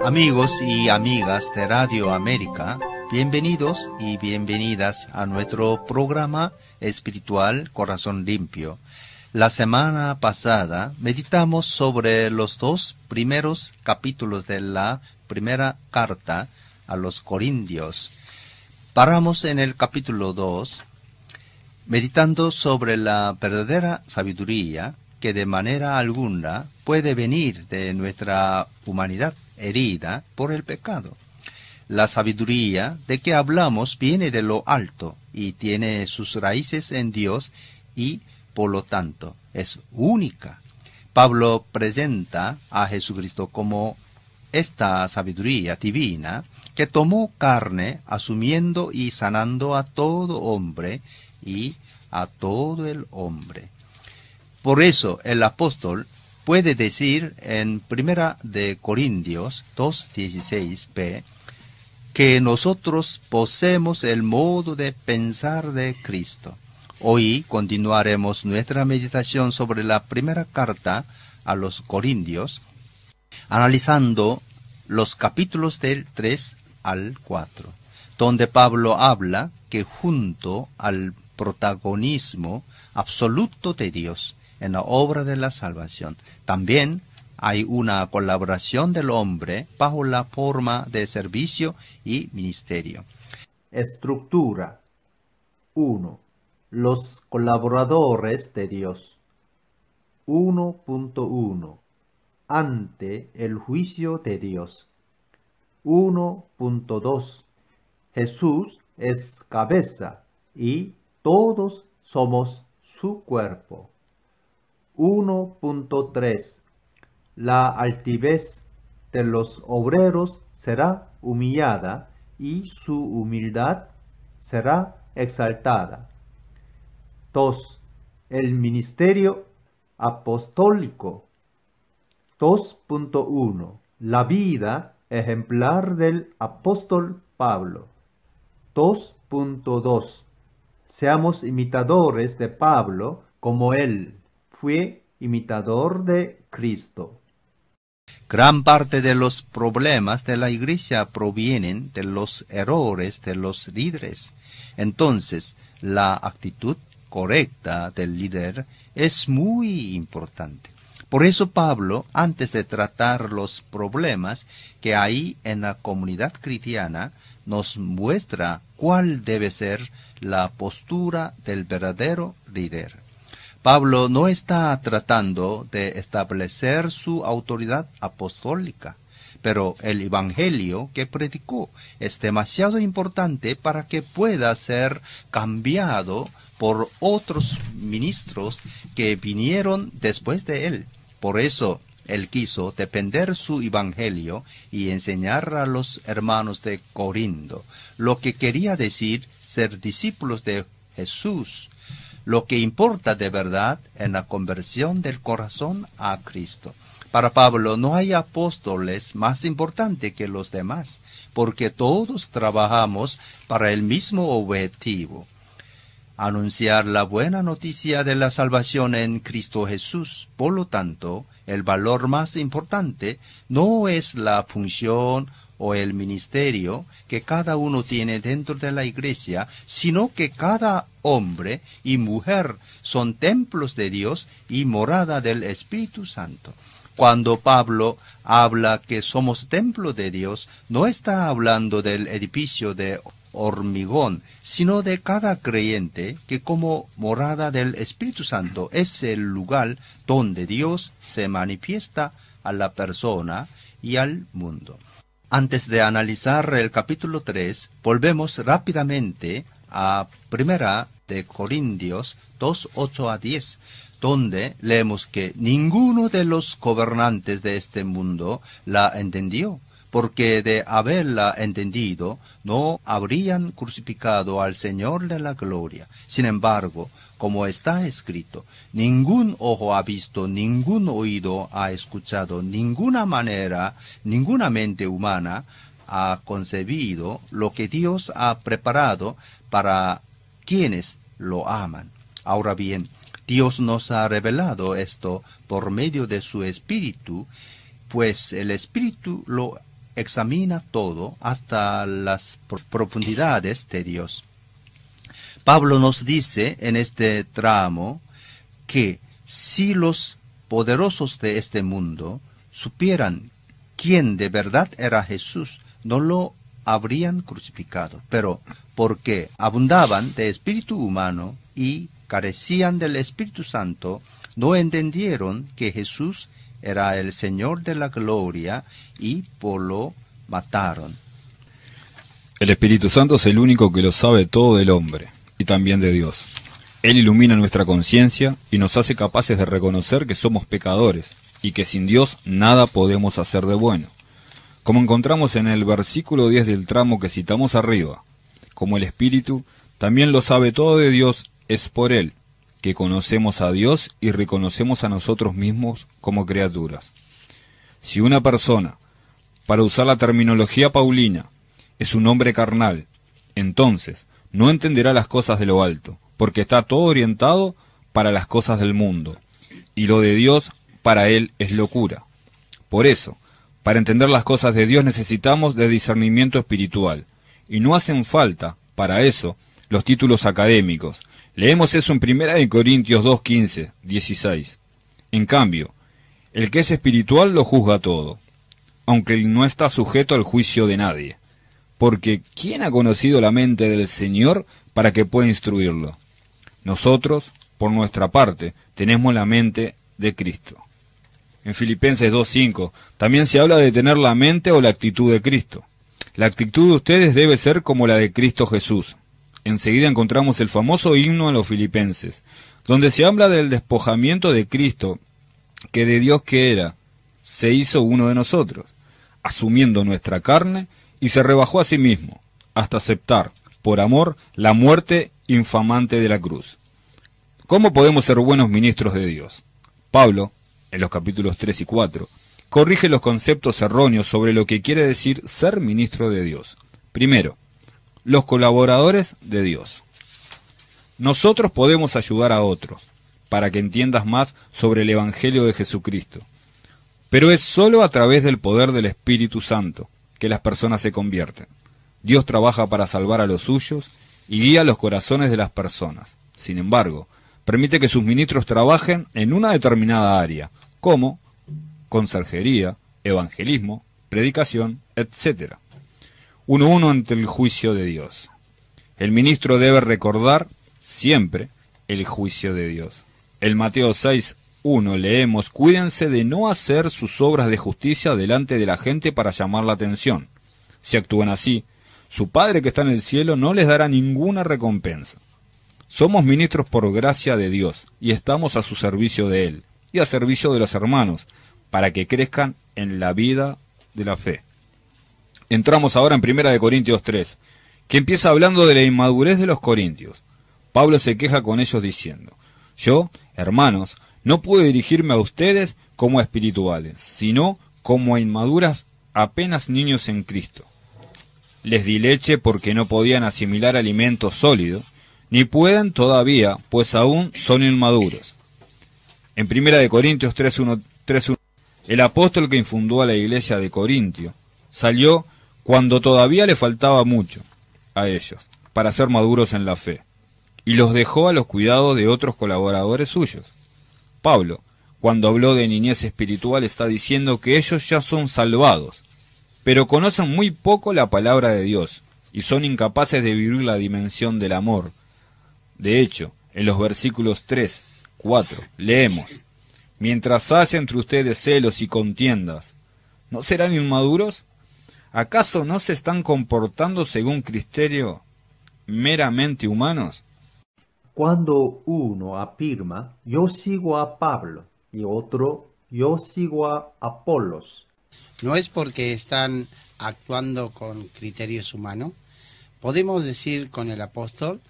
Amigos y amigas de Radio América, bienvenidos y bienvenidas a nuestro programa espiritual Corazón Limpio. La semana pasada meditamos sobre los 2 primeros capítulos de la primera carta a los Corintios. Paramos en el capítulo 2, meditando sobre la verdadera sabiduría que de manera alguna puede venir de nuestra humanidad herida por el pecado. La sabiduría de que hablamos viene de lo alto y tiene sus raíces en Dios y, por lo tanto, es única. Pablo presenta a Jesucristo como esta sabiduría divina que tomó carne asumiendo y sanando a todo hombre y a todo el hombre. Por eso el apóstol puede decir en 1 de Corintios 2:16b que nosotros poseemos el modo de pensar de Cristo. Hoy continuaremos nuestra meditación sobre la primera carta a los Corintios, analizando los capítulos del 3 al 4, donde Pablo habla que junto al protagonismo absoluto de Dios en la obra de la salvación, también hay una colaboración del hombre bajo la forma de servicio y ministerio. Estructura 1. Los colaboradores de Dios. 1.1. Ante el juicio de Dios. 1.2. Jesús es cabeza y todos somos su cuerpo. 1.3. La altivez de los obreros será humillada y su humildad será exaltada. 2. El ministerio apostólico. 2.1. La vida ejemplar del apóstol Pablo. 2.2. Seamos imitadores de Pablo como él fue imitador de Cristo. Gran parte de los problemas de la Iglesia provienen de los errores de los líderes. Entonces, la actitud correcta del líder es muy importante. Por eso Pablo, antes de tratar los problemas que hay en la comunidad cristiana, nos muestra cuál debe ser la postura del verdadero líder. Pablo no está tratando de establecer su autoridad apostólica, pero el evangelio que predicó es demasiado importante para que pueda ser cambiado por otros ministros que vinieron después de él. Por eso él quiso defender su evangelio y enseñar a los hermanos de Corinto lo que quería decir ser discípulos de Jesús, lo que importa de verdad en la conversión del corazón a Cristo. Para Pablo no hay apóstoles más importantes que los demás, porque todos trabajamos para el mismo objetivo: anunciar la buena noticia de la salvación en Cristo Jesús. Por lo tanto, el valor más importante no es la función o el ministerio que cada uno tiene dentro de la iglesia, sino que cada hombre y mujer son templos de Dios y morada del Espíritu Santo. Cuando Pablo habla que somos templo de Dios, no está hablando del edificio de hormigón, sino de cada creyente que como morada del Espíritu Santo es el lugar donde Dios se manifiesta a la persona y al mundo. Antes de analizar el capítulo 3, volvemos rápidamente a 1 de Corintios 2, 8 a 10, donde leemos que ninguno de los gobernantes de este mundo la entendió, porque de haberla entendido no habrían crucificado al Señor de la gloria. Sin embargo, como está escrito, ningún ojo ha visto, ningún oído ha escuchado, ninguna mente humana ha concebido lo que Dios ha preparado para quienes lo aman. Ahora bien, Dios nos ha revelado esto por medio de su Espíritu, pues el Espíritu lo examina todo hasta las profundidades de Dios. Pablo nos dice en este tramo que si los poderosos de este mundo supieran quién de verdad era Jesús, no lo habrían crucificado. Pero porque abundaban de espíritu humano y carecían del Espíritu Santo, no entendieron que Jesús era el Señor de la gloria y por lo mataron. El Espíritu Santo es el único que lo sabe todo del hombre y también de Dios. Él ilumina nuestra conciencia y nos hace capaces de reconocer que somos pecadores y que sin Dios nada podemos hacer de bueno. Como encontramos en el versículo 10 del tramo que citamos arriba, como el Espíritu también lo sabe todo de Dios, es por Él que conocemos a Dios y reconocemos a nosotros mismos como criaturas. Si una persona, para usar la terminología paulina, es un hombre carnal, entonces no entenderá las cosas de lo alto, porque está todo orientado para las cosas del mundo, y lo de Dios para él es locura. Por eso, para entender las cosas de Dios necesitamos de discernimiento espiritual, y no hacen falta, para eso, los títulos académicos. Leemos eso en 1 Corintios 2, 15, 16. En cambio, el que es espiritual lo juzga todo, aunque no está sujeto al juicio de nadie. Porque ¿quién ha conocido la mente del Señor para que pueda instruirlo? Nosotros, por nuestra parte, tenemos la mente de Cristo. En Filipenses 2.5 también se habla de tener la mente o la actitud de Cristo. La actitud de ustedes debe ser como la de Cristo Jesús. Enseguida encontramos el famoso himno a los filipenses, donde se habla del despojamiento de Cristo, que de Dios que era, se hizo uno de nosotros, asumiendo nuestra carne, y se rebajó a sí mismo, hasta aceptar, por amor, la muerte infamante de la cruz. ¿Cómo podemos ser buenos ministros de Dios? Pablo, en los capítulos 3 y 4, corrige los conceptos erróneos sobre lo que quiere decir ser ministro de Dios. Primero, los colaboradores de Dios. Nosotros podemos ayudar a otros, para que entiendas más sobre el Evangelio de Jesucristo. Pero es sólo a través del poder del Espíritu Santo que las personas se convierten. Dios trabaja para salvar a los suyos y guía los corazones de las personas. Sin embargo, permite que sus ministros trabajen en una determinada área, como conserjería, evangelismo, predicación, etc. 1 ante el juicio de Dios. El ministro debe recordar siempre el juicio de Dios. En Mateo 6:1 leemos: cuídense de no hacer sus obras de justicia delante de la gente para llamar la atención. Si actúan así, su Padre que está en el cielo no les dará ninguna recompensa. Somos ministros por gracia de Dios y estamos a su servicio de Él y a servicio de los hermanos para que crezcan en la vida de la fe. Entramos ahora en 1 Corintios 3, que empieza hablando de la inmadurez de los corintios. Pablo se queja con ellos diciendo: yo, hermanos, no pude dirigirme a ustedes como a espirituales, sino como a inmaduras, apenas niños en Cristo. Les di leche porque no podían asimilar alimento sólido, ni pueden todavía, pues aún son inmaduros. En 1 Corintios 3:1, el apóstol que infundó a la iglesia de Corintio salió cuando todavía le faltaba mucho a ellos para ser maduros en la fe, y los dejó a los cuidados de otros colaboradores suyos. Pablo, cuando habló de niñez espiritual, está diciendo que ellos ya son salvados, pero conocen muy poco la palabra de Dios y son incapaces de vivir la dimensión del amor. De hecho, en los versículos 3, 4, leemos: mientras haya entre ustedes celos y contiendas, ¿no serán inmaduros? ¿Acaso no se están comportando según criterios meramente humanos? Cuando uno afirma, yo sigo a Pablo, y otro, yo sigo a Apolos, ¿no es porque están actuando con criterios humanos? Podemos decir con el apóstol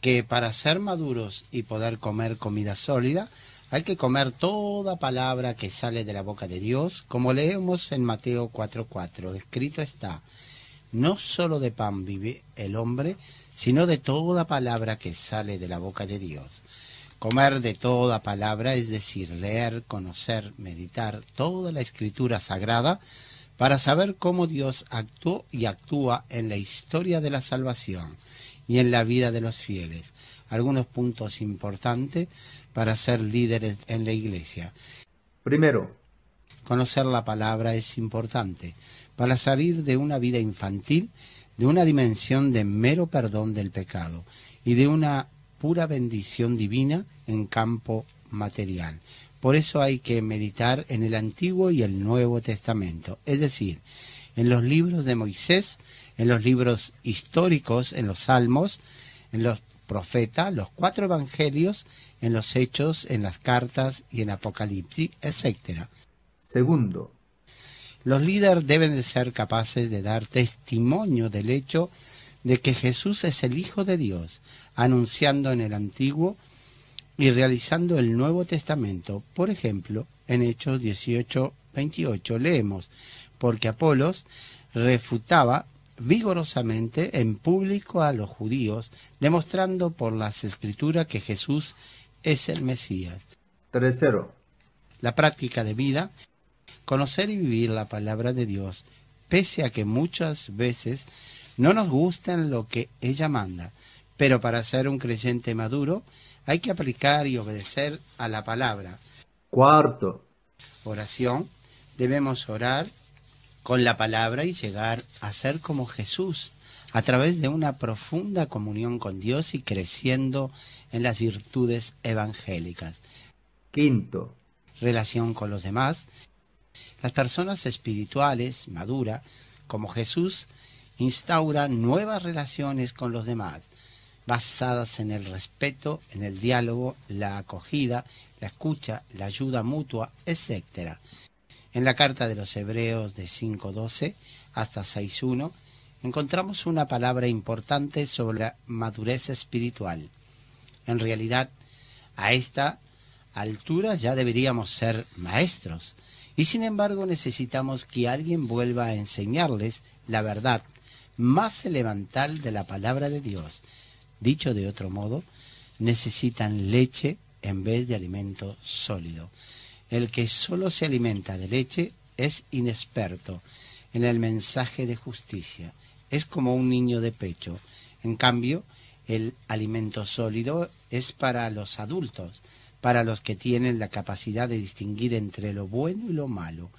que para ser maduros y poder comer comida sólida, hay que comer toda palabra que sale de la boca de Dios, como leemos en Mateo 4:4. Escrito está: no solo de pan vive el hombre, sino de toda palabra que sale de la boca de Dios. Comer de toda palabra, es decir, leer, conocer, meditar toda la Escritura Sagrada para saber cómo Dios actuó y actúa en la historia de la salvación y en la vida de los fieles. Algunos puntos importantes para ser líderes en la iglesia. Primero, conocer la palabra es importante para salir de una vida infantil, de una dimensión de mero perdón del pecado y de una pura bendición divina en campo material. Por eso hay que meditar en el Antiguo y el Nuevo Testamento, es decir, en los libros de Moisés, en los libros históricos, en los Salmos, en los profetas, los 4 evangelios, en los Hechos, en las cartas y en Apocalipsis, etc. Segundo, los líderes deben de ser capaces de dar testimonio del hecho de que Jesús es el Hijo de Dios, anunciando en el Antiguo y realizando el Nuevo Testamento. Por ejemplo, en Hechos 18:28 leemos, porque Apolos refutaba vigorosamente en público a los judíos, demostrando por las Escrituras que Jesús es el Mesías. Tercero, la práctica de vida, conocer y vivir la palabra de Dios, pese a que muchas veces no nos gusta lo que ella manda, pero para ser un creyente maduro hay que aplicar y obedecer a la palabra. Cuarto, oración, debemos orar con la palabra y llegar a ser como Jesús, a través de una profunda comunión con Dios y creciendo en las virtudes evangélicas. Quinto, relación con los demás. Las personas espirituales, maduras, como Jesús, instauran nuevas relaciones con los demás, basadas en el respeto, en el diálogo, la acogida, la escucha, la ayuda mutua, etc. En la carta de los Hebreos de 5:12 hasta 6:1 encontramos una palabra importante sobre la madurez espiritual. En realidad, a esta altura ya deberíamos ser maestros, y sin embargo necesitamos que alguien vuelva a enseñarles la verdad más elemental de la palabra de Dios. Dicho de otro modo, necesitan leche en vez de alimento sólido. El que solo se alimenta de leche es inexperto en el mensaje de justicia. Es como un niño de pecho. En cambio, el alimento sólido es para los adultos, para los que tienen la capacidad de distinguir entre lo bueno y lo malo,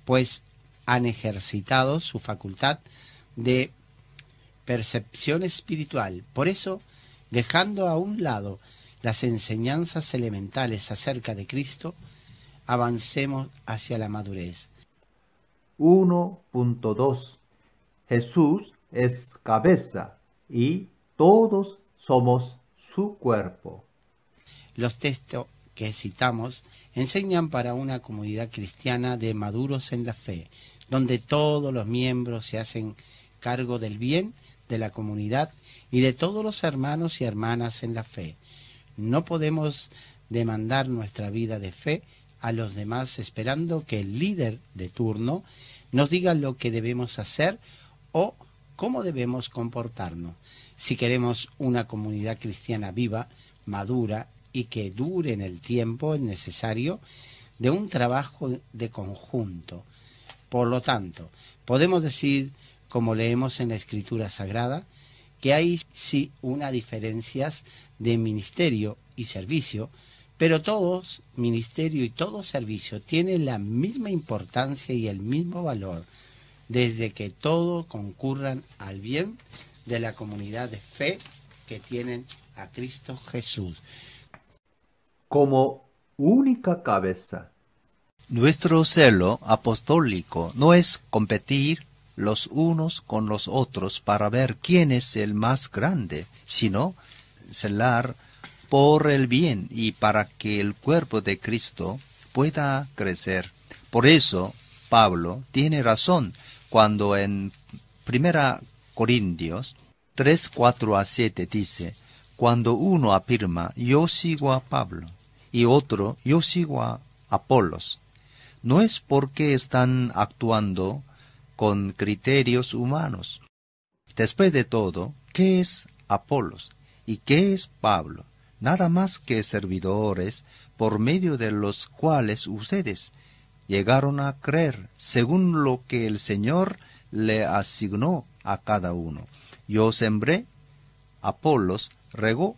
pues han ejercitado su facultad de percepción espiritual. Por eso, dejando a un lado las enseñanzas elementales acerca de Cristo, avancemos hacia la madurez. 1.2 Jesús es cabeza y todos somos su cuerpo. Los textos que citamos enseñan para una comunidad cristiana de maduros en la fe, donde todos los miembros se hacen cargo del bien de la comunidad y de todos los hermanos y hermanas en la fe. No podemos demandar nuestra vida de fe a los demás esperando que el líder de turno nos diga lo que debemos hacer o cómo debemos comportarnos. Si queremos una comunidad cristiana viva, madura y que dure en el tiempo, es necesario de un trabajo de conjunto. Por lo tanto, podemos decir, como leemos en la Escritura Sagrada, que hay sí una diferencia de ministerio y servicio, pero todos, ministerio y todo servicio, tienen la misma importancia y el mismo valor, desde que todos concurran al bien de la comunidad de fe que tienen a Cristo Jesús como única cabeza. Nuestro celo apostólico no es competir los unos con los otros para ver quién es el más grande, sino celar por el bien y para que el cuerpo de Cristo pueda crecer. Por eso, Pablo tiene razón cuando en 1 Corintios 3:4-7 dice, cuando uno afirma, yo sigo a Pablo, y otro, yo sigo a Apolos, no es porque están actuando con criterios humanos. Después de todo, ¿qué es Apolos y qué es Pablo? nada más que servidores, por medio de los cuales ustedes llegaron a creer, según lo que el Señor le asignó a cada uno. Yo sembré, Apolos regó,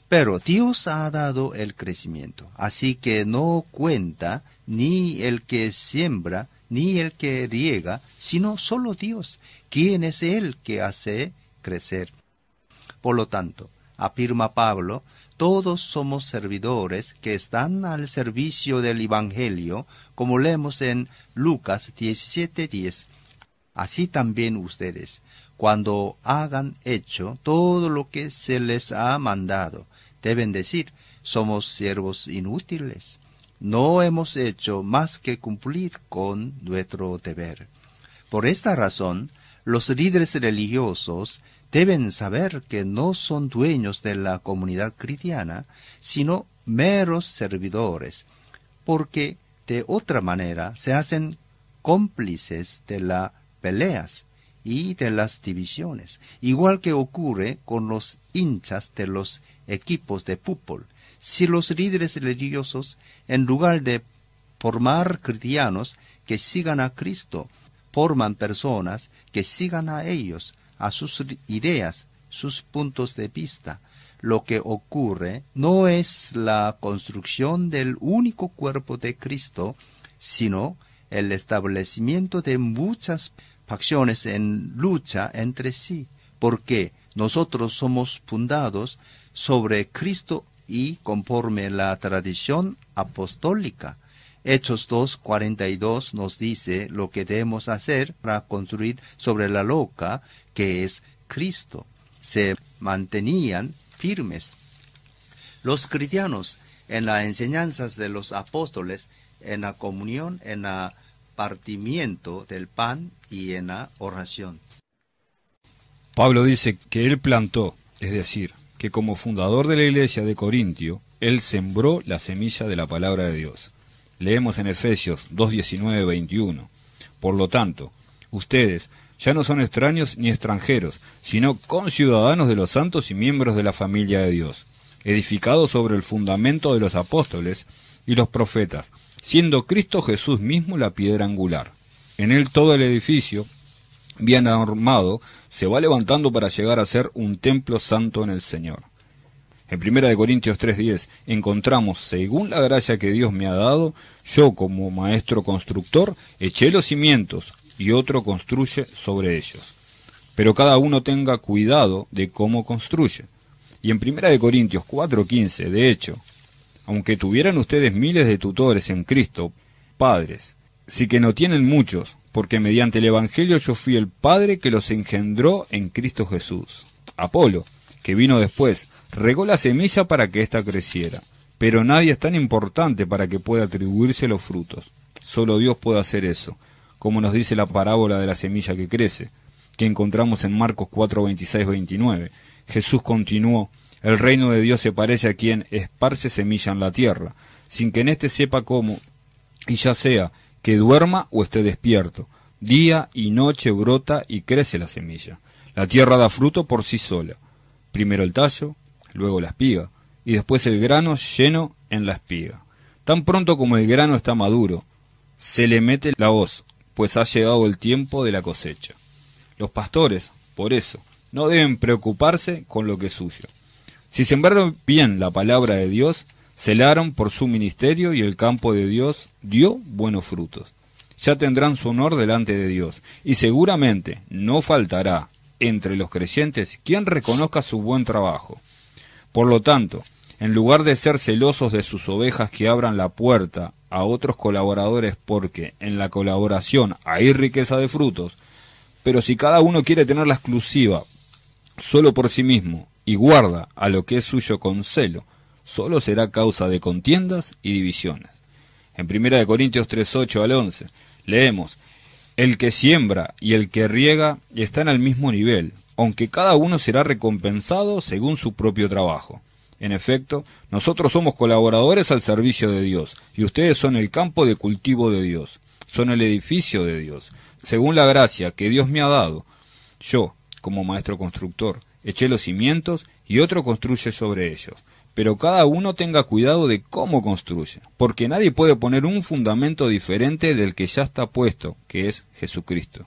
pero Dios ha dado el crecimiento. Así que no cuenta ni el que siembra, ni el que riega, sino solo Dios, quien es el que hace crecer. Por lo tanto, afirma Pablo, todos somos servidores que están al servicio del Evangelio, como leemos en Lucas 17:10. Así también ustedes, cuando hagan hecho todo lo que se les ha mandado, deben decir, somos siervos inútiles. No hemos hecho más que cumplir con nuestro deber. Por esta razón, los líderes religiosos deben saber que no son dueños de la comunidad cristiana, sino meros servidores, porque de otra manera se hacen cómplices de las peleas y de las divisiones, igual que ocurre con los hinchas de los equipos de fútbol. Si los líderes religiosos, en lugar de formar cristianos que sigan a Cristo, forman personas que sigan a ellos, a sus ideas, sus puntos de vista, lo que ocurre no es la construcción del único cuerpo de Cristo, sino el establecimiento de muchas facciones en lucha entre sí, porque nosotros somos fundados sobre Cristo y conforme la tradición apostólica. Hechos 2:42 nos dice lo que debemos hacer para construir sobre la roca que es Cristo. Se mantenían firmes los cristianos en las enseñanzas de los apóstoles, en la comunión, en el partimiento del pan y en la oración. Pablo dice que él plantó, es decir, que como fundador de la iglesia de Corintio, él sembró la semilla de la palabra de Dios. Leemos en Efesios 2:19-21. Por lo tanto, ustedes ya no son extraños ni extranjeros, sino conciudadanos de los santos y miembros de la familia de Dios, edificados sobre el fundamento de los apóstoles y los profetas, siendo Cristo Jesús mismo la piedra angular. En él todo el edificio, bien armado, se va levantando para llegar a ser un templo santo en el Señor. En 1 Corintios 3:10 encontramos, según la gracia que Dios me ha dado, yo como maestro constructor eché los cimientos y otro construye sobre ellos. Pero cada uno tenga cuidado de cómo construye. Y en 1 Corintios 4:15, de hecho, aunque tuvieran ustedes miles de tutores en Cristo, padres, sí que no tienen muchos, porque mediante el Evangelio yo fui el Padre que los engendró en Cristo Jesús. Apolo, que vino después, regó la semilla para que ésta creciera, pero nadie es tan importante para que pueda atribuirse los frutos. Solo Dios puede hacer eso, como nos dice la parábola de la semilla que crece, que encontramos en Marcos 4:26-29. Jesús continuó, el reino de Dios se parece a quien esparce semilla en la tierra, sin que en éste sepa cómo, y ya sea que duerma o esté despierto. Día y noche brota y crece la semilla. La tierra da fruto por sí sola. Primero el tallo, luego la espiga, y después el grano lleno en la espiga. Tan pronto como el grano está maduro, se le mete la hoz, pues ha llegado el tiempo de la cosecha. Los pastores, por eso, no deben preocuparse con lo que es suyo. Si sembraron bien la palabra de Dios, celaron por su ministerio y el campo de Dios dio buenos frutos. Ya tendrán su honor delante de Dios, y seguramente no faltará entre los creyentes quien reconozca su buen trabajo. Por lo tanto, en lugar de ser celosos de sus ovejas que abran la puerta a otros colaboradores porque en la colaboración hay riqueza de frutos, pero si cada uno quiere tener la exclusiva solo por sí mismo y guarda a lo que es suyo con celo, solo será causa de contiendas y divisiones. En 1 Corintios 3:8-11 leemos, el que siembra y el que riega están al mismo nivel, aunque cada uno será recompensado según su propio trabajo. En efecto, nosotros somos colaboradores al servicio de Dios, y ustedes son el campo de cultivo de Dios, son el edificio de Dios. Según la gracia que Dios me ha dado, yo, como maestro constructor, eché los cimientos y otro construye sobre ellos. pero cada uno tenga cuidado de cómo construye, porque nadie puede poner un fundamento diferente del que ya está puesto, que es Jesucristo.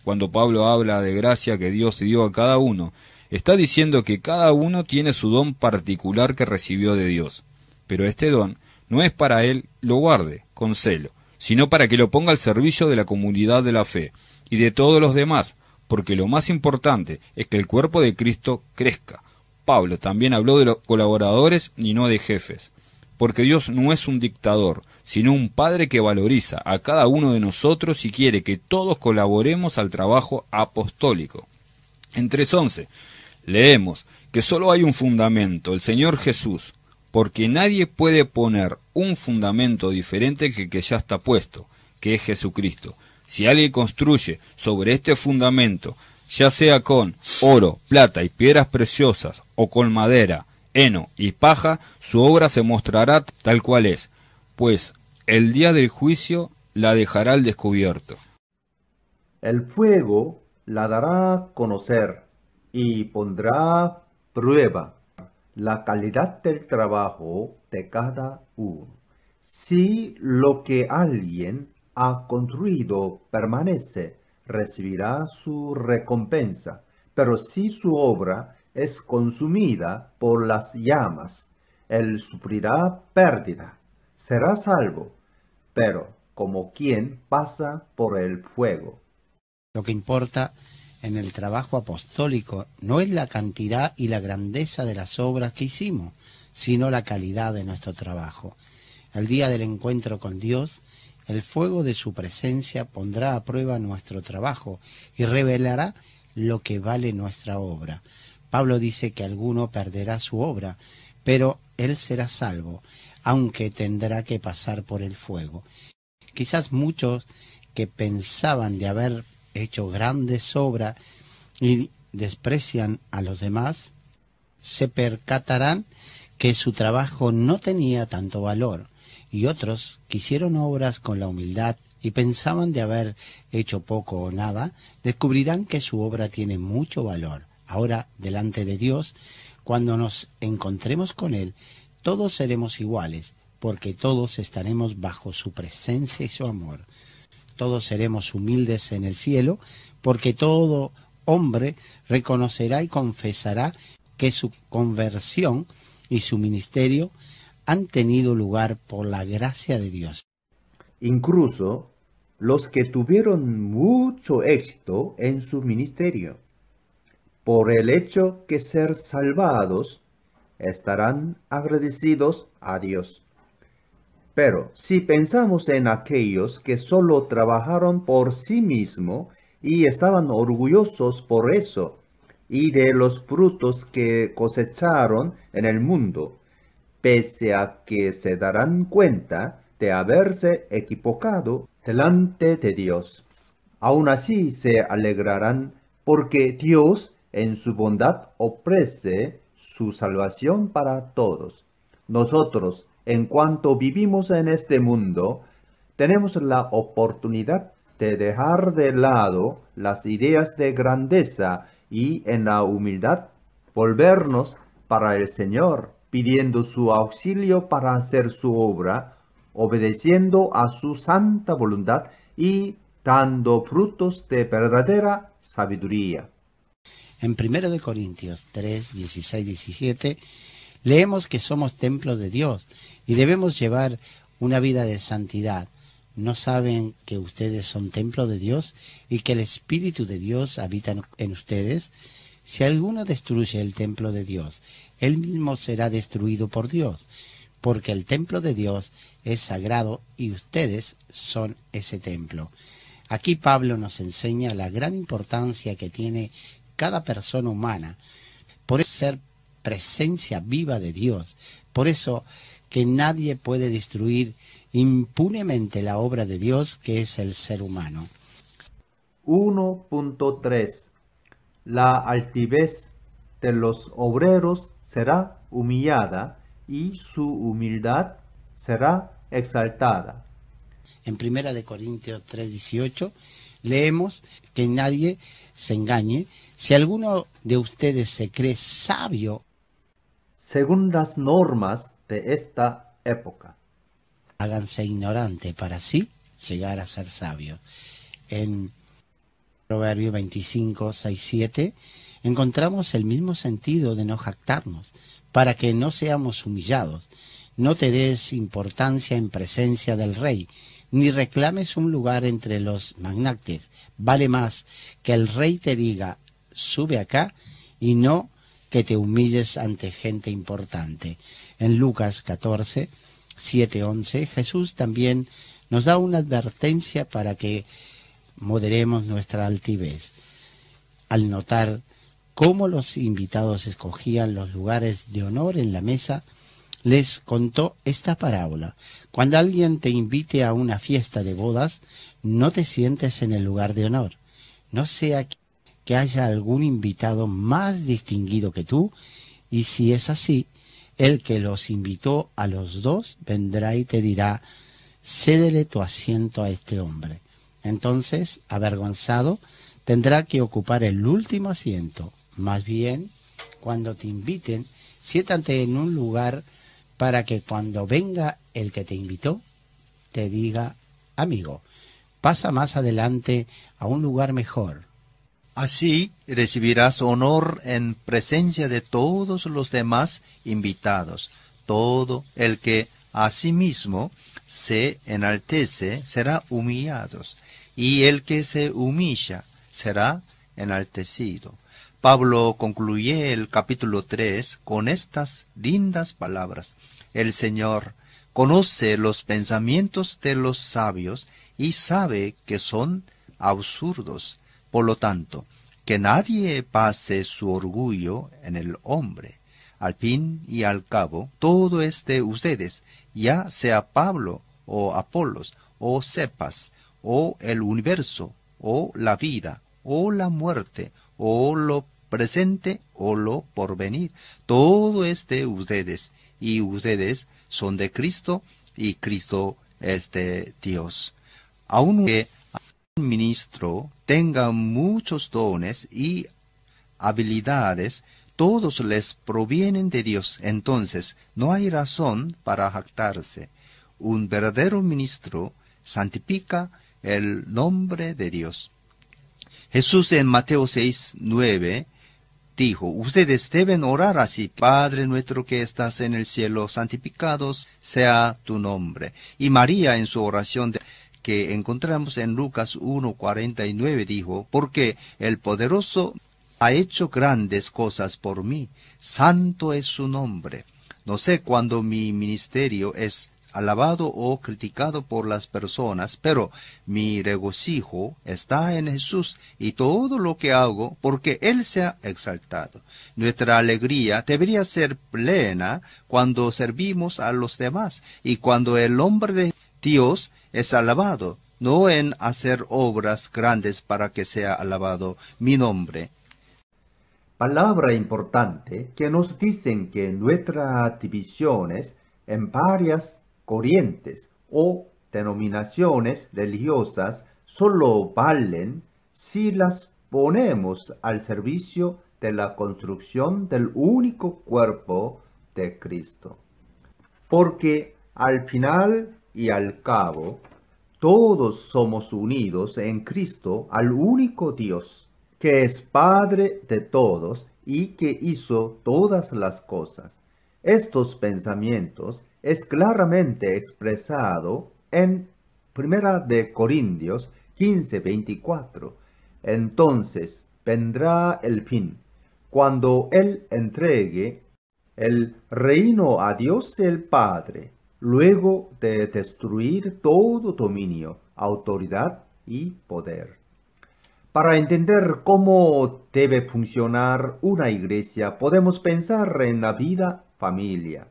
Cuando Pablo habla de gracia que Dios dio a cada uno, está diciendo que cada uno tiene su don particular que recibió de Dios, pero este don no es para él lo guarde con celo, sino para que lo ponga al servicio de la comunidad de la fe y de todos los demás, porque lo más importante es que el cuerpo de Cristo crezca. Pablo también habló de los colaboradores y no de jefes, porque Dios no es un dictador, sino un Padre que valoriza a cada uno de nosotros y quiere que todos colaboremos al trabajo apostólico. En 3:11 leemos que solo hay un fundamento, el Señor Jesús, porque nadie puede poner un fundamento diferente que el que ya está puesto, que es Jesucristo. Si alguien construye sobre este fundamento, ya sea con oro, plata y piedras preciosas, o con madera, heno y paja, su obra se mostrará tal cual es, pues el día del juicio la dejará al descubierto. El fuego la dará a conocer y pondrá a prueba la calidad del trabajo de cada uno. Si lo que alguien ha construido permanece, recibirá su recompensa, pero si su obra es consumida por las llamas, él sufrirá pérdida. Será salvo, pero como quien pasa por el fuego. Lo que importa en el trabajo apostólico no es la cantidad y la grandeza de las obras que hicimos, sino la calidad de nuestro trabajo. El día del encuentro con Dios, el fuego de su presencia pondrá a prueba nuestro trabajo y revelará lo que vale nuestra obra. Pablo dice que alguno perderá su obra, pero él será salvo, aunque tendrá que pasar por el fuego. Quizás muchos que pensaban de haber hecho grandes obras y desprecian a los demás, se percatarán que su trabajo no tenía tanto valor, y otros que hicieron obras con la humildad y pensaban de haber hecho poco o nada, descubrirán que su obra tiene mucho valor. Ahora, delante de Dios, cuando nos encontremos con Él, todos seremos iguales, porque todos estaremos bajo su presencia y su amor. Todos seremos humildes en el cielo, porque todo hombre reconocerá y confesará que su conversión y su ministerio han tenido lugar por la gracia de Dios. Incluso los que tuvieron mucho éxito en su ministerio, por el hecho que ser salvados, estarán agradecidos a Dios. Pero si pensamos en aquellos que solo trabajaron por sí mismos y estaban orgullosos por eso, y de los frutos que cosecharon en el mundo, pese a que se darán cuenta de haberse equivocado delante de Dios, aún así se alegrarán porque Dios en su bondad ofrece su salvación para todos. Nosotros, en cuanto vivimos en este mundo, tenemos la oportunidad de dejar de lado las ideas de grandeza y en la humildad volvernos para el Señor, pidiendo su auxilio para hacer su obra, obedeciendo a su santa voluntad y dando frutos de verdadera sabiduría. En 1 Corintios 3, 16, 17, leemos que somos templos de Dios y debemos llevar una vida de santidad. ¿No saben que ustedes son templo de Dios y que el Espíritu de Dios habita en ustedes? Si alguno destruye el templo de Dios, él mismo será destruido por Dios, porque el templo de Dios es sagrado y ustedes son ese templo. Aquí Pablo nos enseña la gran importancia que tiene cada persona humana, por ser presencia viva de Dios. Por eso que nadie puede destruir impunemente la obra de Dios, que es el ser humano. 1.3 La altivez de los obreros será humillada y su humildad será exaltada. En 1 Corintios 3:18 leemos que nadie se engañe. Si alguno de ustedes se cree sabio, según las normas de esta época. Háganse ignorante para así llegar a ser sabios. En Proverbio 25, 6, 7 encontramos el mismo sentido de no jactarnos, para que no seamos humillados. No te des importancia en presencia del rey, ni reclames un lugar entre los magnates. Vale más que el rey te diga, sube acá, y no que te humilles ante gente importante. En Lucas 14, 7, 11, Jesús también nos da una advertencia para que moderemos nuestra altivez. Al notar cómo los invitados escogían los lugares de honor en la mesa, les contó esta parábola. Cuando alguien te invite a una fiesta de bodas, no te sientes en el lugar de honor. No sea que haya algún invitado más distinguido que tú, y si es así, el que los invitó a los dos vendrá y te dirá, cédele tu asiento a este hombre. Entonces, avergonzado, tendrá que ocupar el último asiento. Más bien, cuando te inviten, siéntate en un lugar para que cuando venga el que te invitó, te diga, amigo, pasa más adelante a un lugar mejor. Así recibirás honor en presencia de todos los demás invitados. Todo el que a sí mismo se enaltece será humillado, y el que se humilla será enaltecido. Pablo concluye el capítulo 3 con estas lindas palabras. El Señor conoce los pensamientos de los sabios y sabe que son absurdos. Por lo tanto, que nadie pase su orgullo en el hombre. Al fin y al cabo, todo es de ustedes, ya sea Pablo o Apolos o Cepas o el universo o la vida o la muerte o lo presente o lo porvenir. Todo es de ustedes, y ustedes son de Cristo, y Cristo es de Dios. Aunque un ministro tenga muchos dones y habilidades, todos les provienen de Dios. Entonces no hay razón para jactarse. Un verdadero ministro santifica el nombre de Dios. Jesús en Mateo 6, 9 dijo, ustedes deben orar así: Padre nuestro que estás en el cielo, santificado sea tu nombre. Y María en su oración que encontramos en Lucas 1:49 dijo, porque el poderoso ha hecho grandes cosas por mí, santo es su nombre. No sé cuándo mi ministerio es alabado o criticado por las personas, pero mi regocijo está en Jesús y todo lo que hago porque Él se ha exaltado. Nuestra alegría debería ser plena cuando servimos a los demás y cuando el nombre de Dios es alabado, no en hacer obras grandes para que sea alabado mi nombre. Palabra importante que nos dicen que nuestras divisiones en varias corrientes o denominaciones religiosas solo valen si las ponemos al servicio de la construcción del único cuerpo de Cristo. Porque al final y al cabo, todos somos unidos en Cristo al único Dios, que es Padre de todos y que hizo todas las cosas. Estos pensamientos es claramente expresado en 1 de Corintios 15:24. Entonces vendrá el fin, cuando Él entregue el reino a Dios el Padre, luego de destruir todo dominio, autoridad y poder. Para entender cómo debe funcionar una iglesia, podemos pensar en la vida familia.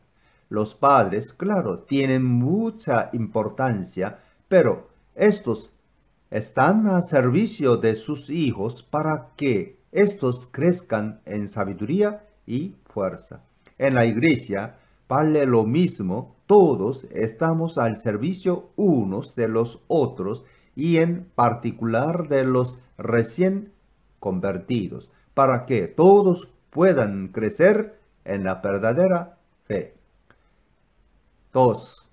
Los padres, claro, tienen mucha importancia, pero estos están a servicio de sus hijos para que estos crezcan en sabiduría y fuerza. En la iglesia vale lo mismo, todos estamos al servicio unos de los otros y en particular de los recién convertidos, para que todos puedan crecer en la verdadera fe. 2.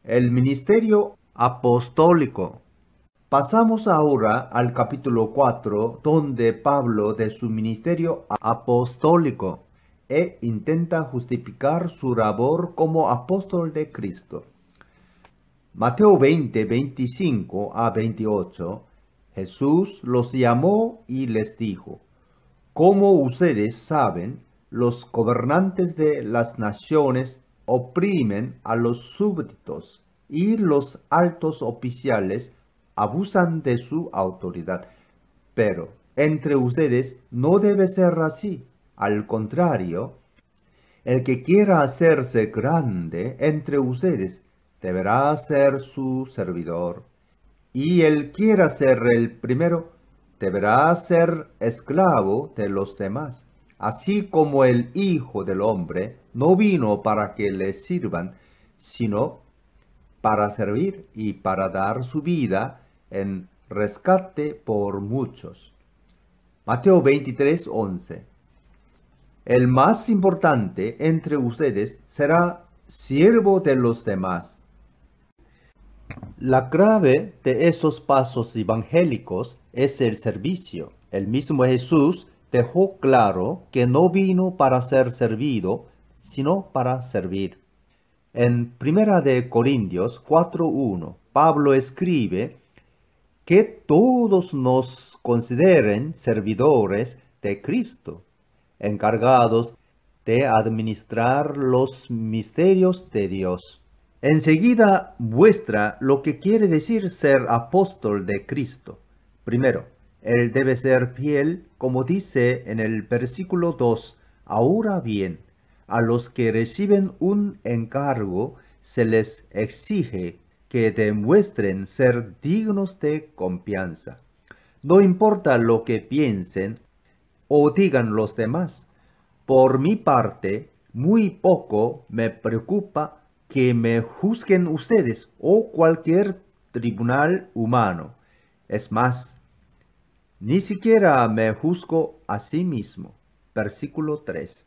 El ministerio apostólico. Pasamos ahora al capítulo 4, donde Pablo de su ministerio apostólico intenta justificar su labor como apóstol de Cristo. Mateo 20, 25 a 28, Jesús los llamó y les dijo: Como ustedes saben, los gobernantes de las naciones oprimen a los súbditos y los altos oficiales abusan de su autoridad. Pero entre ustedes no debe ser así. Al contrario, el que quiera hacerse grande entre ustedes deberá ser su servidor. Y el quiera ser el primero deberá ser esclavo de los demás. Así como el Hijo del Hombre no vino para que le sirvan, sino para servir y para dar su vida en rescate por muchos. Mateo 23, 11. El más importante entre ustedes será siervo de los demás. La clave de esos pasos evangélicos es el servicio. El mismo Jesús dejó claro que no vino para ser servido, sino para servir. En 1 Corintios 4:1, Pablo escribe que todos nos consideren servidores de Cristo, encargados de administrar los misterios de Dios. Enseguida muestra lo que quiere decir ser apóstol de Cristo. Primero, él debe ser fiel, como dice en el versículo 2. Ahora bien, a los que reciben un encargo se les exige que demuestren ser dignos de confianza. No importa lo que piensen o digan los demás. Por mi parte, muy poco me preocupa que me juzguen ustedes o cualquier tribunal humano. Es más, ni siquiera me juzgo a sí mismo. Versículo 3.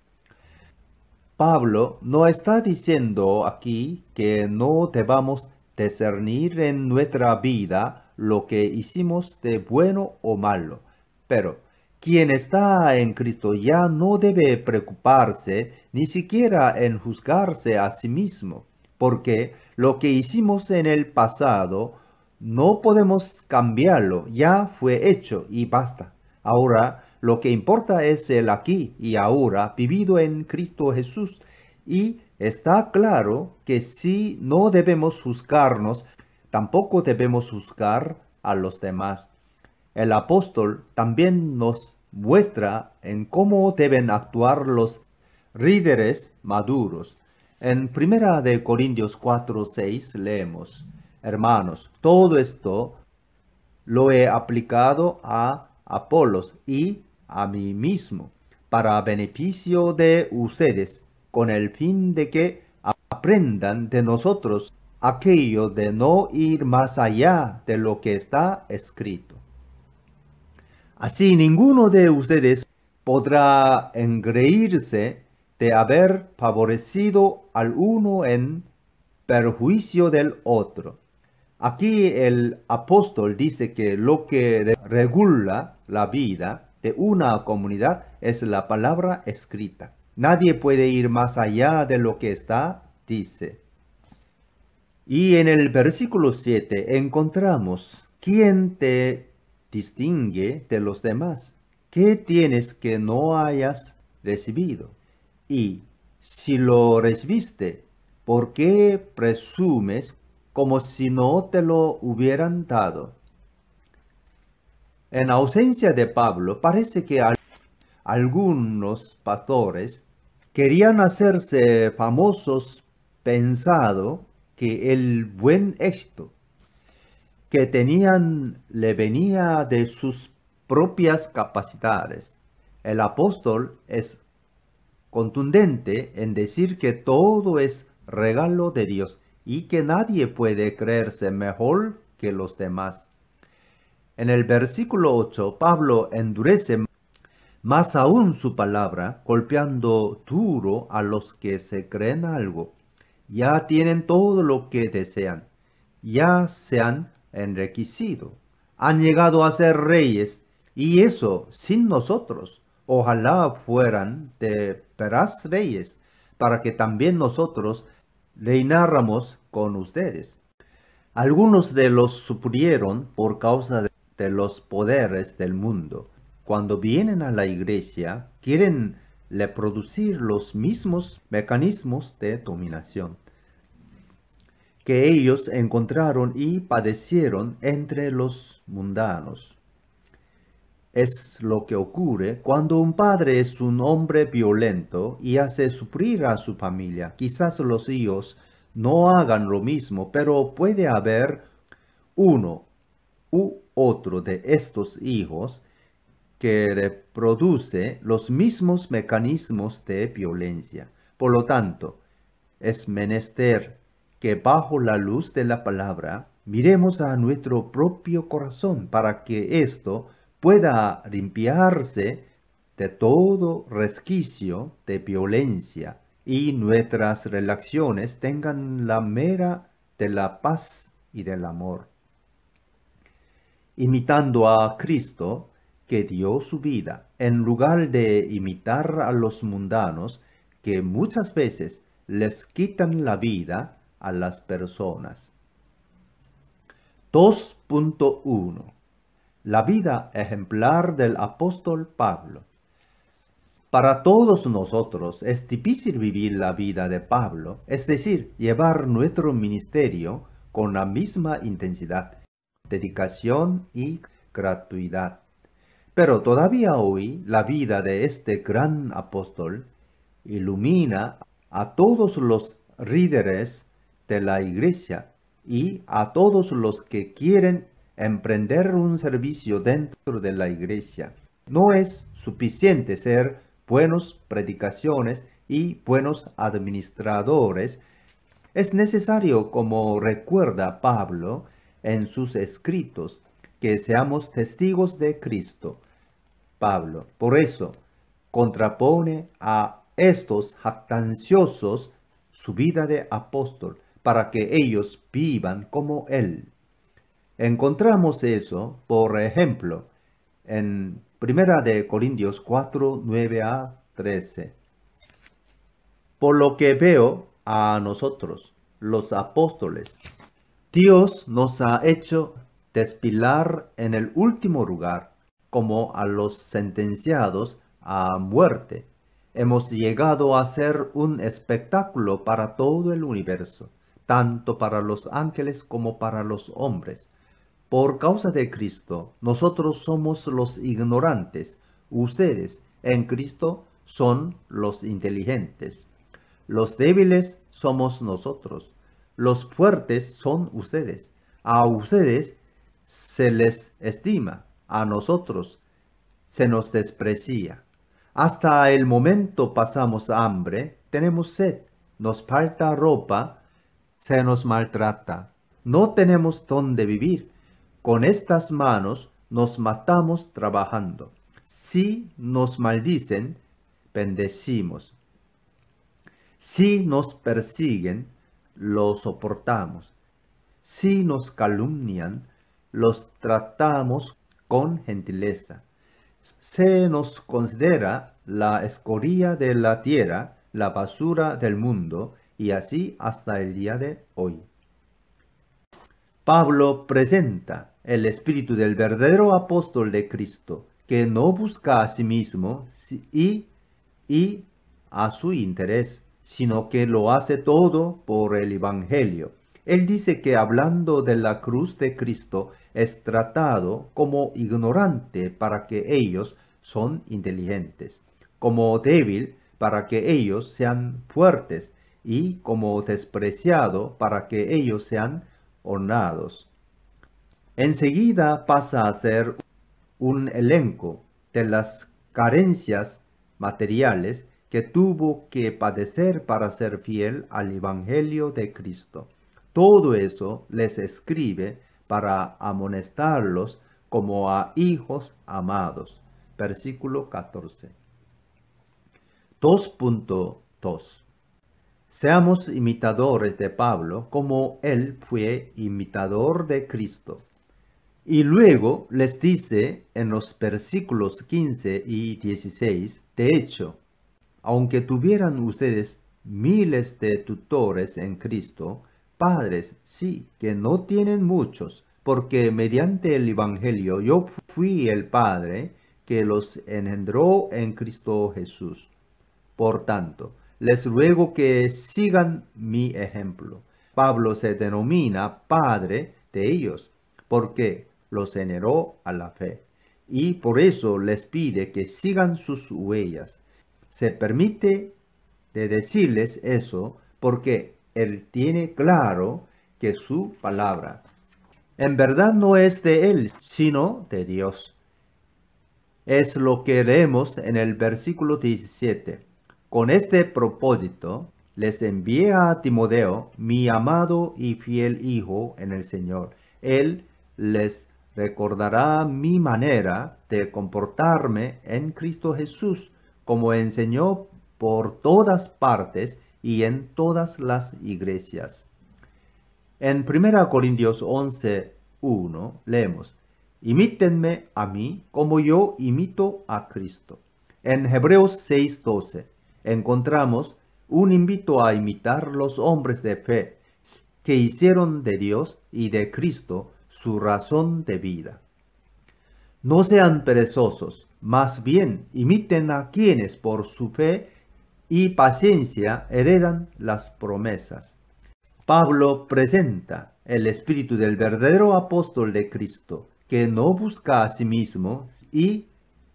Pablo no está diciendo aquí que no debamos discernir en nuestra vida lo que hicimos de bueno o malo, pero quien está en Cristo ya no debe preocuparse ni siquiera en juzgarse a sí mismo, porque lo que hicimos en el pasado no podemos cambiarlo, ya fue hecho y basta. Ahora lo que importa es el aquí y ahora vivido en Cristo Jesús, y está claro que si no debemos juzgarnos, tampoco debemos juzgar a los demás. El apóstol también nos muestra en cómo deben actuar los líderes maduros. En 1 Corintios 4:6 leemos: Hermanos, todo esto lo he aplicado a Apolos y a mí mismo, para beneficio de ustedes, con el fin de que aprendan de nosotros aquello de no ir más allá de lo que está escrito. Así ninguno de ustedes podrá engreírse de haber favorecido al uno en perjuicio del otro. Aquí el apóstol dice que lo que regula la vida de una comunidad es la palabra escrita. Nadie puede ir más allá de lo que está, dice. Y en el versículo 7 encontramos: ¿quién te distingue de los demás? ¿Qué tienes que no hayas recibido? Y si lo recibiste, ¿por qué presumes como si no te lo hubieran dado? En ausencia de Pablo, parece que algunos pastores querían hacerse famosos pensando que el buen éxito que tenían le venía de sus propias capacidades. El apóstol es contundente en decir que todo es regalo de Dios y que nadie puede creerse mejor que los demás. En el versículo 8, Pablo endurece más aún su palabra, golpeando duro a los que se creen algo. Ya tienen todo lo que desean, ya se han enriquecido, han llegado a ser reyes, y eso sin nosotros. Ojalá fueran de veras reyes, para que también nosotros reináramos con ustedes. Algunos de los sufrieron por causa de los poderes del mundo. Cuando vienen a la iglesia, quieren reproducir los mismos mecanismos de dominación que ellos encontraron y padecieron entre los mundanos. Es lo que ocurre cuando un padre es un hombre violento y hace sufrir a su familia. Quizás los hijos no hagan lo mismo, pero puede haber uno u otro de estos hijos que reproduce los mismos mecanismos de violencia. Por lo tanto, es menester que bajo la luz de la palabra miremos a nuestro propio corazón para que ésto pueda limpiarse de todo resquicio de violencia y nuestras relaciones tengan la mera de la paz y del amor. Imitando a Cristo, que dio su vida, en lugar de imitar a los mundanos, que muchas veces les quitan la vida a las personas. 2.1 La vida ejemplar del apóstol Pablo. Para todos nosotros es difícil vivir la vida de Pablo, es decir, llevar nuestro ministerio con la misma intensidad, dedicación y gratuidad. Pero todavía hoy la vida de este gran apóstol ilumina a todos los líderes de la iglesia y a todos los que quieren emprender un servicio dentro de la iglesia. No es suficiente ser buenos predicaciones y buenos administradores. Es necesario, como recuerda Pablo en sus escritos, que seamos testigos de Cristo. Pablo, por eso, contrapone a estos jactanciosos su vida de apóstol, para que ellos vivan como él. Encontramos eso, por ejemplo, en 1 de Corintios 4, 9 a 13. Por lo que veo a nosotros, los apóstoles, Dios nos ha hecho despilar en el último lugar, como a los sentenciados a muerte. Hemos llegado a ser un espectáculo para todo el universo, tanto para los ángeles como para los hombres. Por causa de Cristo, nosotros somos los ignorantes. Ustedes, en Cristo, son los inteligentes. Los débiles somos nosotros. Los fuertes son ustedes. A ustedes se les estima, a nosotros se nos desprecia. Hasta el momento pasamos hambre, tenemos sed, nos falta ropa, se nos maltrata. No tenemos dónde vivir. Con estas manos nos matamos trabajando. Si nos maldicen, bendecimos. Si nos persiguen, lo soportamos. Si nos calumnian, los tratamos con gentileza. Se nos considera la escoria de la tierra, la basura del mundo, y así hasta el día de hoy. Pablo presenta el espíritu del verdadero apóstol de Cristo, que no busca a sí mismo y a su interés, sino que lo hace todo por el Evangelio. Él dice que hablando de la cruz de Cristo es tratado como ignorante para que ellos son inteligentes, como débil para que ellos sean fuertes y como despreciado para que ellos sean honrados. Enseguida pasa a ser un elenco de las carencias materiales que tuvo que padecer para ser fiel al Evangelio de Cristo. Todo eso les escribe para amonestarlos como a hijos amados. versículo 14. 2.2. Seamos imitadores de Pablo como él fue imitador de Cristo. Y luego les dice en los versículos 15 y 16, de hecho, aunque tuvieran ustedes miles de tutores en Cristo, padres sí que no tienen muchos, porque mediante el Evangelio yo fui el Padre que los engendró en Cristo Jesús. Por tanto, les ruego que sigan mi ejemplo. Pablo se denomina Padre de ellos, porque los generó a la fe, y por eso les pide que sigan sus huellas. Se permite de decirles eso porque él tiene claro que su palabra en verdad no es de él, sino de Dios. Es lo que leemos en el versículo 17. Con este propósito les envié a Timoteo, mi amado y fiel hijo en el Señor. Él les recordará mi manera de comportarme en Cristo Jesús, como enseñó por todas partes y en todas las iglesias. En 1 Corintios 11:1 leemos, imítenme a mí como yo imito a Cristo. En Hebreos 6:12 encontramos un invito a imitar los hombres de fe que hicieron de Dios y de Cristo su razón de vida. No sean perezosos, más bien imiten a quienes por su fe y paciencia heredan las promesas. Pablo presenta el espíritu del verdadero apóstol de Cristo, que no busca a sí mismo y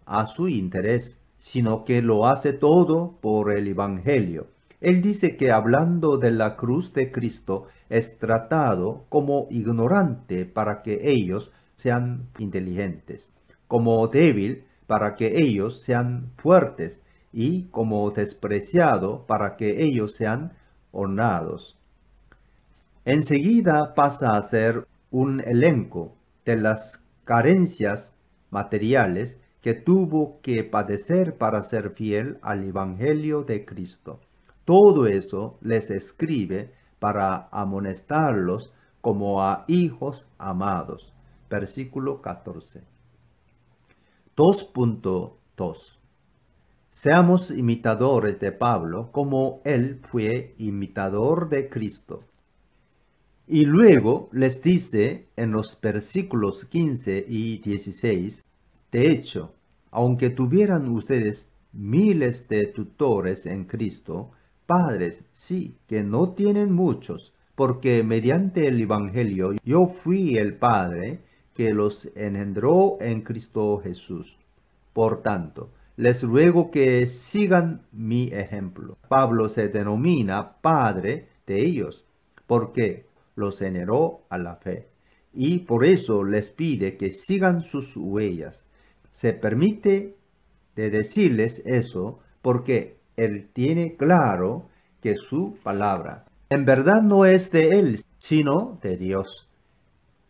a su interés, sino que lo hace todo por el Evangelio. Él dice que hablando de la cruz de Cristo es tratado como ignorante para que ellos sean inteligentes, como débil para que ellos sean fuertes y como despreciado para que ellos sean honrados. Enseguida pasa a ser un elenco de las carencias materiales que tuvo que padecer para ser fiel al Evangelio de Cristo. Todo eso les escribe para amonestarlos como a hijos amados. Versículo 14. 2.2. Seamos imitadores de Pablo como él fue imitador de Cristo. Y luego les dice en los versículos 15 y 16, de hecho, aunque tuvieran ustedes miles de tutores en Cristo, padres sí que no tienen muchos, porque mediante el Evangelio yo fui el Padre que los engendró en Cristo Jesús. Por tanto, les ruego que sigan mi ejemplo. Pablo se denomina Padre de ellos, porque los generó a la fe, y por eso les pide que sigan sus huellas. Se permite de decirles eso porque él tiene claro que su palabra en verdad no es de él, sino de Dios.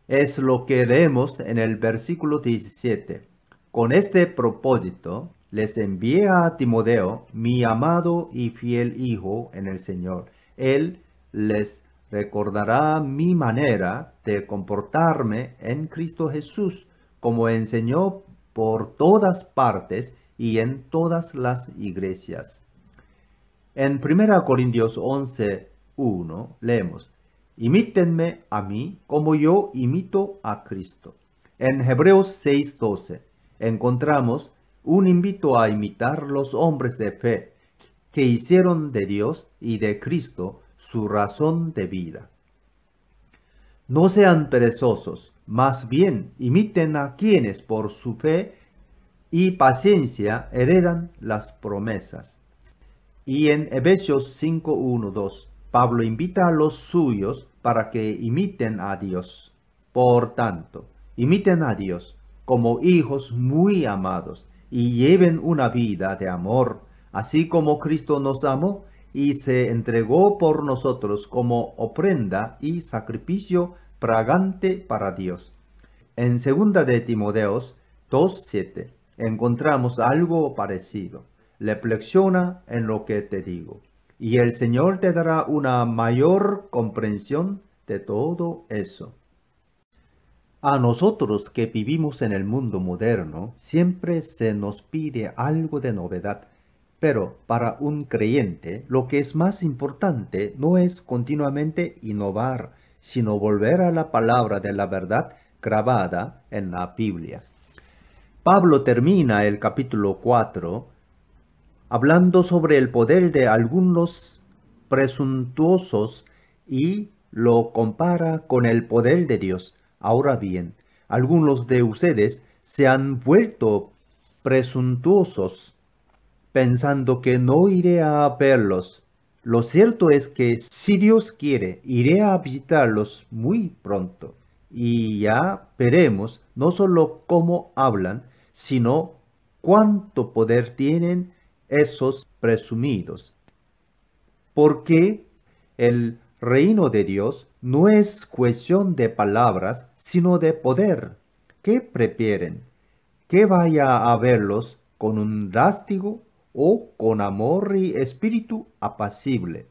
Es lo que leemos en el versículo 17. Con este propósito les envié a Timoteo, mi amado y fiel hijo en el Señor. Él les recordará mi manera de comportarme en Cristo Jesús, como enseñó por todas partes y en todas las iglesias. En 1 Corintios 11:1 leemos, imítenme a mí como yo imito a Cristo. En Hebreos 6:12 encontramos un invito a imitar los hombres de fe que hicieron de Dios y de Cristo su razón de vida. No sean perezosos, más bien imiten a quienes por su fe y paciencia heredan las promesas. Y en Efesios 5:1-2, Pablo invita a los suyos para que imiten a Dios. Por tanto, imiten a Dios como hijos muy amados y lleven una vida de amor, así como Cristo nos amó y se entregó por nosotros como ofrenda y sacrificio fragante para Dios. En 2 de Timoteo 2:7 encontramos algo parecido. Reflexiona en lo que te digo, y el Señor te dará una mayor comprensión de todo eso. A nosotros que vivimos en el mundo moderno, siempre se nos pide algo de novedad. Pero para un creyente, lo que es más importante no es continuamente innovar, sino volver a la palabra de la verdad grabada en la Biblia. Pablo termina el capítulo 4 hablando sobre el poder de algunos presuntuosos y lo compara con el poder de Dios. Ahora bien, algunos de ustedes se han vuelto presuntuosos, pensando que no iré a verlos. Lo cierto es que si Dios quiere, iré a visitarlos muy pronto. Y ya veremos no solo cómo hablan, sino cuánto poder tienen esos presumidos. Porque el reino de Dios no es cuestión de palabras, sino de poder. ¿Qué prefieren? ¿Que vaya a verlos con un lástigo o con amor y espíritu apacible?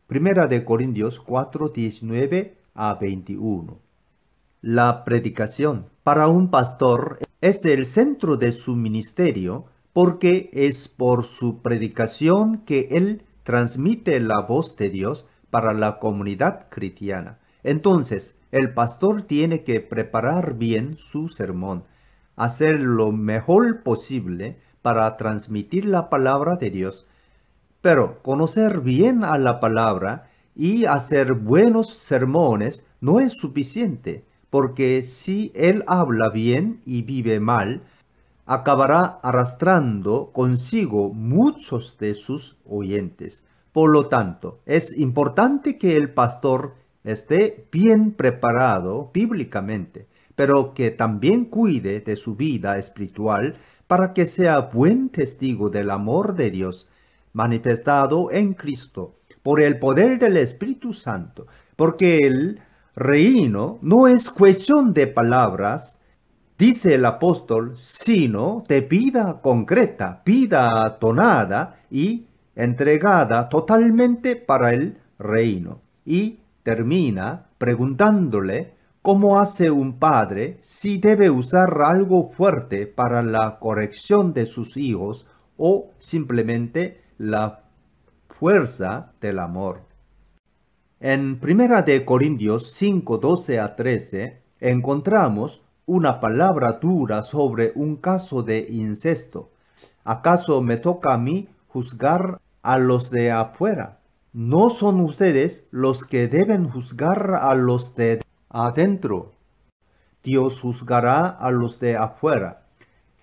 Primera de Corintios 4, 19 a 21. La predicación para un pastor es el centro de su ministerio porque es por su predicación que él transmite la voz de Dios para la comunidad cristiana. Entonces, el pastor tiene que preparar bien su sermón, hacer lo mejor posible para transmitir la palabra de Dios. Pero conocer bien a la palabra y hacer buenos sermones no es suficiente, porque si él habla bien y vive mal, acabará arrastrando consigo muchos de sus oyentes. Por lo tanto, es importante que el pastor esté bien preparado bíblicamente, pero que también cuide de su vida espiritual para que sea buen testigo del amor de Dios manifestado en Cristo por el poder del Espíritu Santo, porque el reino no es cuestión de palabras, dice el apóstol, sino de vida concreta, vida donada y entregada totalmente para el reino. Y termina preguntándole cómo hace un padre si debe usar algo fuerte para la corrección de sus hijos o simplemente la fuerza del amor. En 1 de Corintios 5, 12 a 13 encontramos una palabra dura sobre un caso de incesto. ¿Acaso me toca a mí juzgar a los de afuera? ¿No son ustedes los que deben juzgar a los de adentro? Dios juzgará a los de afuera.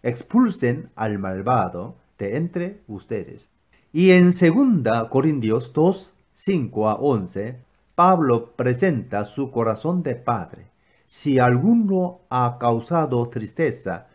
Expulsen al malvado de entre ustedes. Y en 2 Corintios 2, 5 a 11, Pablo presenta su corazón de padre. Si alguno ha causado tristeza,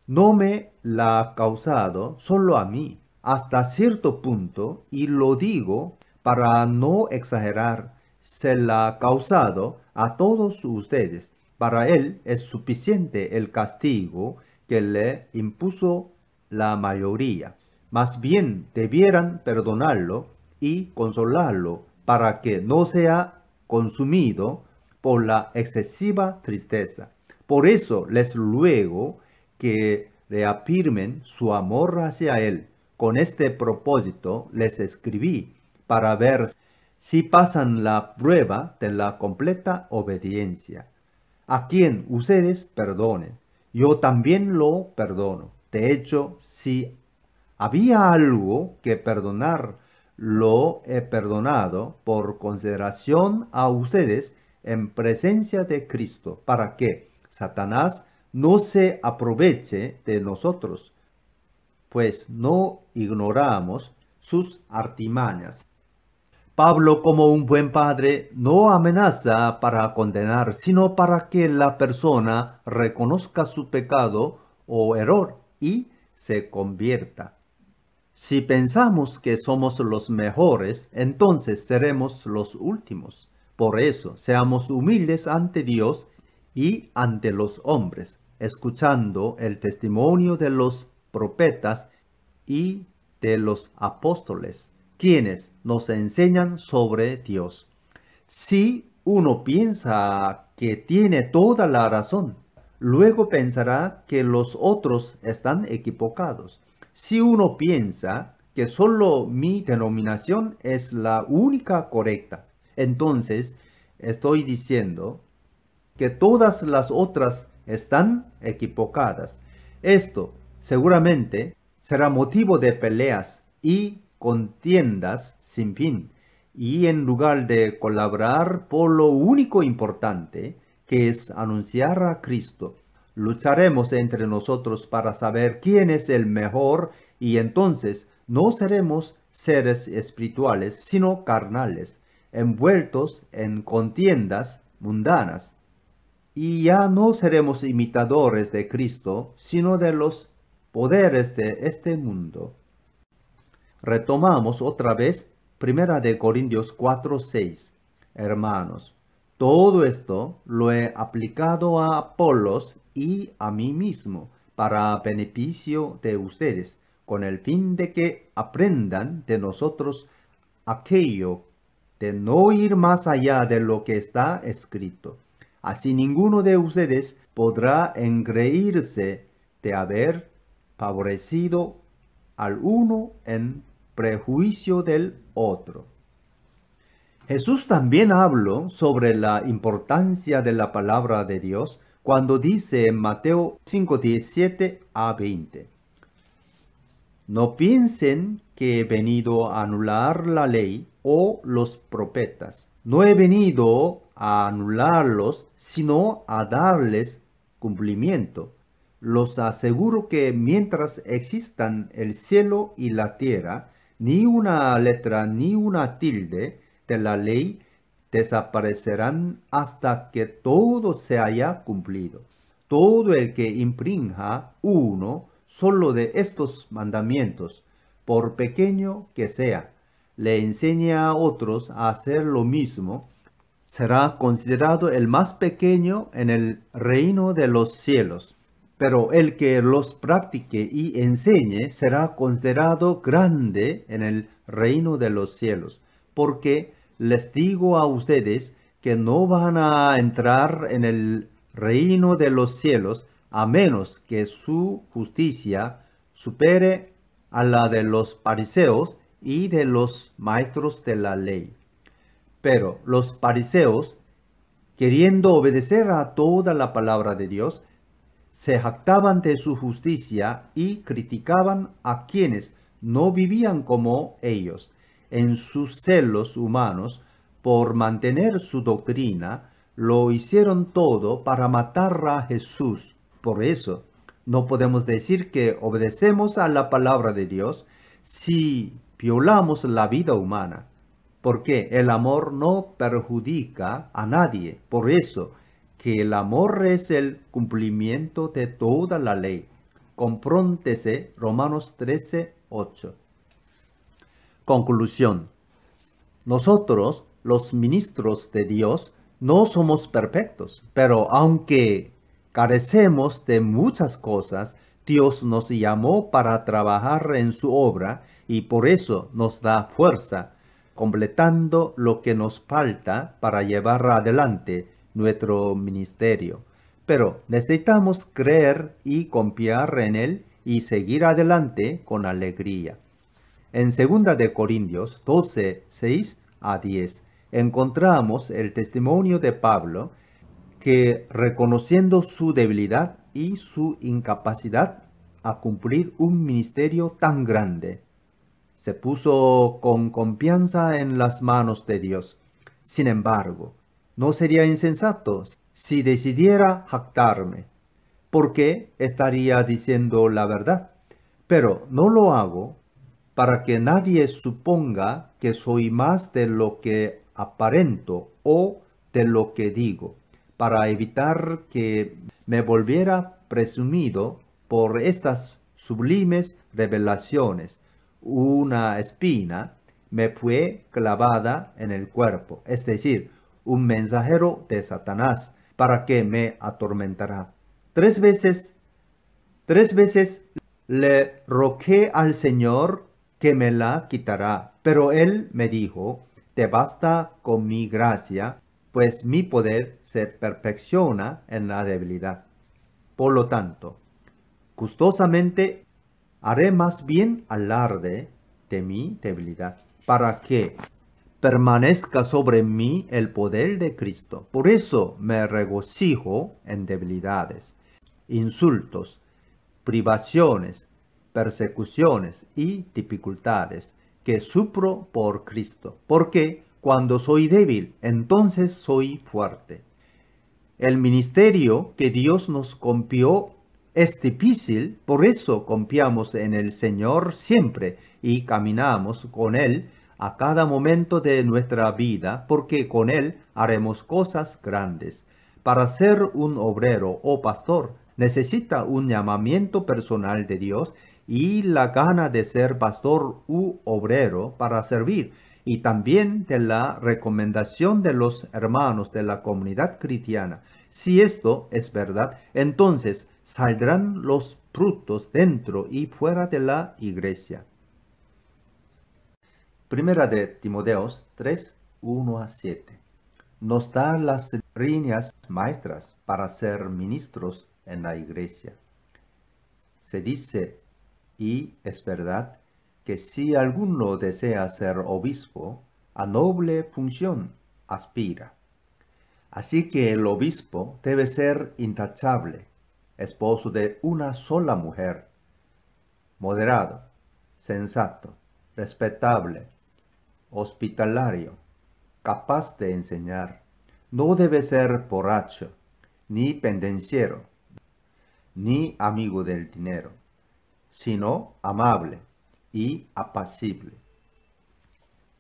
no me la ha causado solo a mí, hasta cierto punto, y lo digo para no exagerar, se la ha causado a todos ustedes. Para él es suficiente el castigo que le impuso la mayoría. Más bien debieran perdonarlo y consolarlo para que no sea consumido por la excesiva tristeza. Por eso les ruego que reafirmen su amor hacia él. Con este propósito les escribí para ver si pasan la prueba de la completa obediencia. A quien ustedes perdonen, yo también lo perdono. De hecho, si había algo que perdonar, lo he perdonado por consideración a ustedes en presencia de Cristo, para que Satanás no se aproveche de nosotros, pues no ignoramos sus artimañas. Pablo, como un buen padre, no amenaza para condenar, sino para que la persona reconozca su pecado o error y se convierta. Si pensamos que somos los mejores, entonces seremos los últimos. Por eso, seamos humildes ante Dios y ante los hombres, escuchando el testimonio de los profetas y de los apóstoles, quienes nos enseñan sobre Dios. Si uno piensa que tiene toda la razón, luego pensará que los otros están equivocados. Si uno piensa que solo mi denominación es la única correcta, entonces estoy diciendo que todas las otras están equivocadas. Esto seguramente será motivo de peleas y contiendas sin fin. Y en lugar de colaborar por lo único importante, que es anunciar a Cristo, lucharemos entre nosotros para saber quién es el mejor, y entonces no seremos seres espirituales, sino carnales, envueltos en contiendas mundanas. Y ya no seremos imitadores de Cristo, sino de los poderes de este mundo. Retomamos otra vez 1 de Corintios 4:6. Hermanos, todo esto lo he aplicado a Apolos y a mí mismo para beneficio de ustedes, con el fin de que aprendan de nosotros aquello de no ir más allá de lo que está escrito. Así ninguno de ustedes podrá engreírse de haber favorecido al uno en prejuicio del otro. Jesús también habló sobre la importancia de la palabra de Dios cuando dice en Mateo 5:17 a 20: No piensen que he venido a anular la ley o los profetas. No he venido a anularlos, sino a darles cumplimiento. Los aseguro que mientras existan el cielo y la tierra, ni una letra ni una tilde de la ley desaparecerán hasta que todo se haya cumplido. Todo el que infrinja uno solo de estos mandamientos, por pequeño que sea, le enseña a otros a hacer lo mismo, será considerado el más pequeño en el reino de los cielos. Pero el que los practique y enseñe será considerado grande en el reino de los cielos. Porque les digo a ustedes que no van a entrar en el reino de los cielos a menos que su justicia supere a la de los fariseos y de los maestros de la ley. Pero los fariseos, queriendo obedecer a toda la palabra de Dios, se jactaban de su justicia y criticaban a quienes no vivían como ellos. En sus celos humanos, por mantener su doctrina, lo hicieron todo para matar a Jesús. Por eso, no podemos decir que obedecemos a la palabra de Dios si violamos la vida humana, porque el amor no perjudica a nadie. Por eso, que el amor es el cumplimiento de toda la ley. Confróntese Romanos 13:8. Conclusión. Nosotros, los ministros de Dios, no somos perfectos, pero aunque carecemos de muchas cosas, Dios nos llamó para trabajar en su obra y por eso nos da fuerza, completando lo que nos falta para llevar adelante nuestro ministerio. Pero necesitamos creer y confiar en Él y seguir adelante con alegría. En 2 de Corintios 12:6 a 10 encontramos el testimonio de Pablo que, reconociendo su debilidad y su incapacidad a cumplir un ministerio tan grande, se puso con confianza en las manos de Dios. Sin embargo, no sería insensato si decidiera jactarme, porque estaría diciendo la verdad. Pero no lo hago para que nadie suponga que soy más de lo que aparento o de lo que digo, para evitar que me volviera presumido por estas sublimes revelaciones. Una espina me fue clavada en el cuerpo, es decir, un mensajero de Satanás, para que me atormentara. Tres veces Le rogué al Señor que me la quitará, pero él me dijo, te basta con mi gracia, pues mi poder se perfecciona en la debilidad. Por lo tanto, gustosamente haré más bien alarde de mi debilidad, para que permanezca sobre mí el poder de Cristo. Por eso me regocijo en debilidades, insultos, privaciones, persecuciones y dificultades que sufro por Cristo, porque cuando soy débil, entonces soy fuerte. El ministerio que Dios nos confió es difícil, por eso confiamos en el Señor siempre y caminamos con Él a cada momento de nuestra vida, porque con Él haremos cosas grandes. Para ser un obrero o pastor, necesita un llamamiento personal de Dios y la gana de ser pastor u obrero para servir, y también de la recomendación de los hermanos de la comunidad cristiana. Si esto es verdad, entonces saldrán los frutos dentro y fuera de la iglesia. Primera de Timoteos 3, 1 a 7. Nos da las líneas maestras para ser ministros en la iglesia. Se dice, y es verdad, que si alguno desea ser obispo, a noble función aspira. Así que el obispo debe ser intachable, esposo de una sola mujer, moderado, sensato, respetable, hospitalario, capaz de enseñar. No debe ser borracho, ni pendenciero, ni amigo del dinero, sino amable y apacible.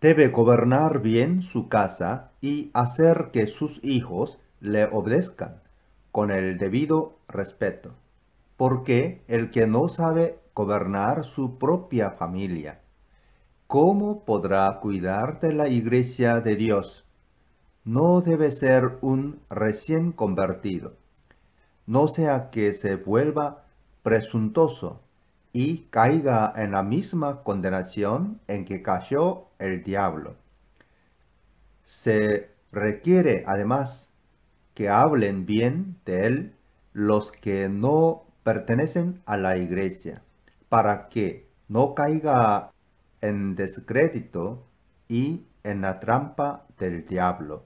Debe gobernar bien su casa y hacer que sus hijos le obedezcan con el debido respeto, porque el que no sabe gobernar su propia familia, ¿cómo podrá cuidar de la iglesia de Dios? No debe ser un recién convertido, no sea que se vuelva presuntuoso y caiga en la misma condenación en que cayó el diablo. Se requiere además que hablen bien de él los que no pertenecen a la iglesia, para que no caiga en descrédito y en la trampa del diablo.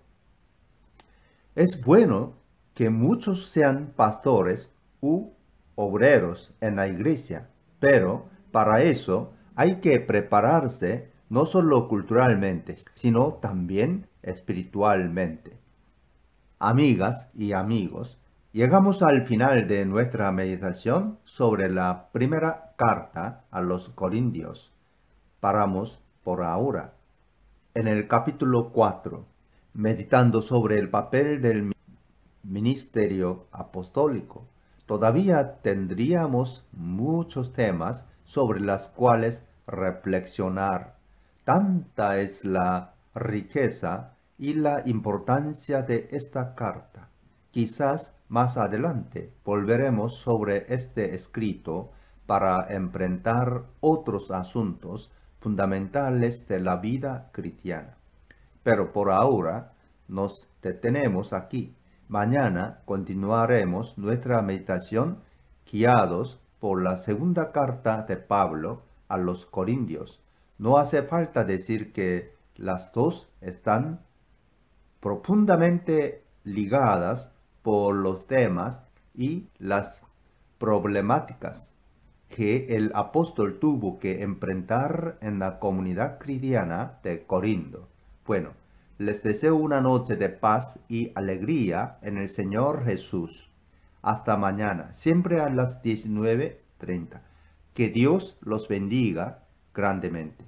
Es bueno que muchos sean pastores u obreros en la iglesia, pero para eso hay que prepararse no solo culturalmente, sino también espiritualmente. Amigas y amigos, llegamos al final de nuestra meditación sobre la primera carta a los Corintios. Paramos por ahora. En el capítulo 4, meditando sobre el papel del ministerio apostólico, todavía tendríamos muchos temas sobre los cuales reflexionar. Tanta es la riqueza y la importancia de esta carta. Quizás más adelante volveremos sobre este escrito para enfrentar otros asuntos fundamentales de la vida cristiana. Pero por ahora nos detenemos aquí. Mañana continuaremos nuestra meditación guiados por la segunda carta de Pablo a los Corintios. No hace falta decir que las dos están profundamente ligadas por los temas y las problemáticas que el apóstol tuvo que enfrentar en la comunidad cristiana de Corinto. Bueno, les deseo una noche de paz y alegría en el Señor Jesús. Hasta mañana, siempre a las 19:30. Que Dios los bendiga grandemente.